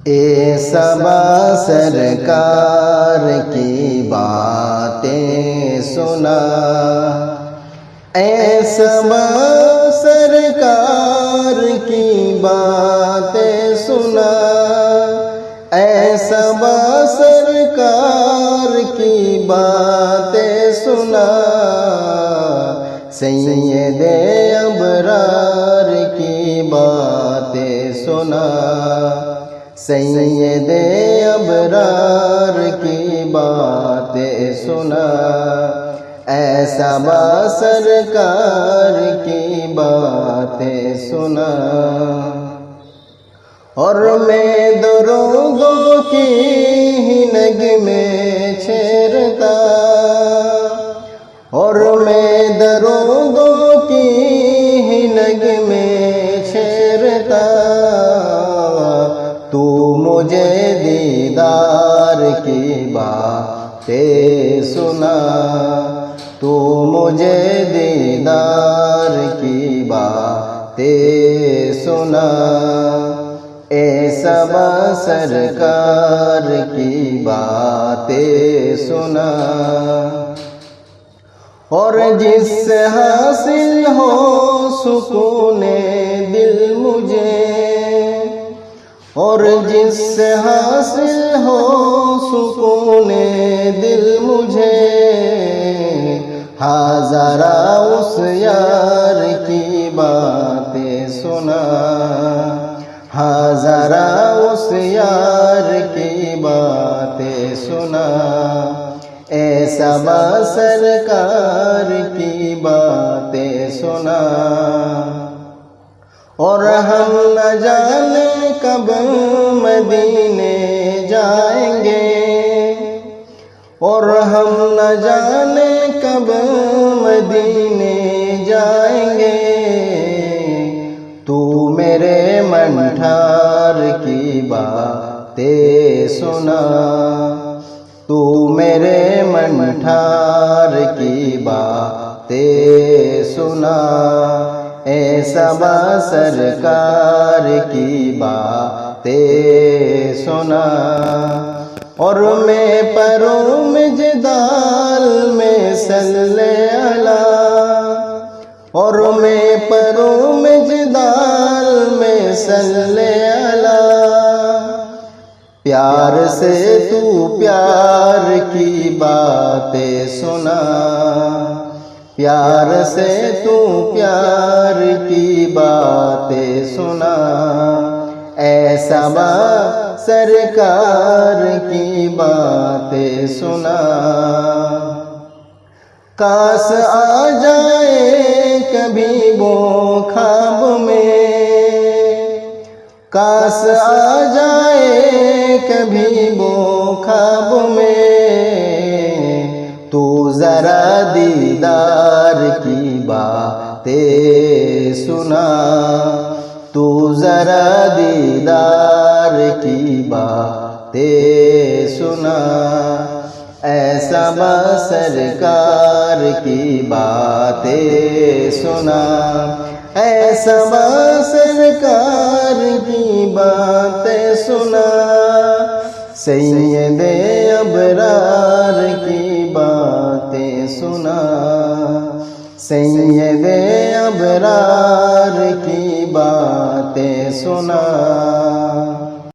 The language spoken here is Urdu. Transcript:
اے صبا سرکار کی باتیں سنا، اے صبا سرکار کی باتیں سنا، اے صبا سرکار کی باتیں سنا، سید ابرار کی باتیں سنا، سید ابرار کی باتیں سنا، اے صبا سرکار کی باتیں سنا۔ اور میں درودوں کی ہی نغمے چھیڑتا، اور میں درودوں کی ہی نغمے چھیڑتا، تو مجھے دیدار کی باتیں سنا، تو مجھے دیدار کی باتیں سنا، اے صبا سرکار کی باتیں سنا۔ اور جس سے حاصل ہو سکون دل مجھے، اور جس سے حاصل ہو سکون دل مجھے، ہاں ذرا اس یار کی باتیں سنا، ہاں ذرا اس یار کی باتیں سنا، اے صبا سرکار کی باتیں سنا۔ اور ہم نہ جانے کب مدینے جائیں گے، اور ہم نہ جانے کب مدینے جائیں گے، تو میرے منٹھار کی باتیں سنا، تو میرے منٹھار کی باتیں سنا، اے صبا سرکار کی باتیں سنا۔ اور میں پروں میں جدال میں صلی علی، اور میں پروں میں جدال میں صلی علی، پیار سے تو پیار کی باتیں سنا، پیار سے تو پیار کی باتیں سنا، اے صبا سرکار کی باتیں سنا۔ کاش آ جائے کبھی وہ خواب میں، کاش آ جائے کبھی وہ خواب میں، تو ذرا دیدار کی باتیں سنا، تو ذرا دیدار کی باتیں سنا، اے صبا سرکار کی باتیں سنا، اے صبا سرکار کی باتیں سنا، سید ابرار کی باتیں سنا، سید ابرار کی باتیں سنا۔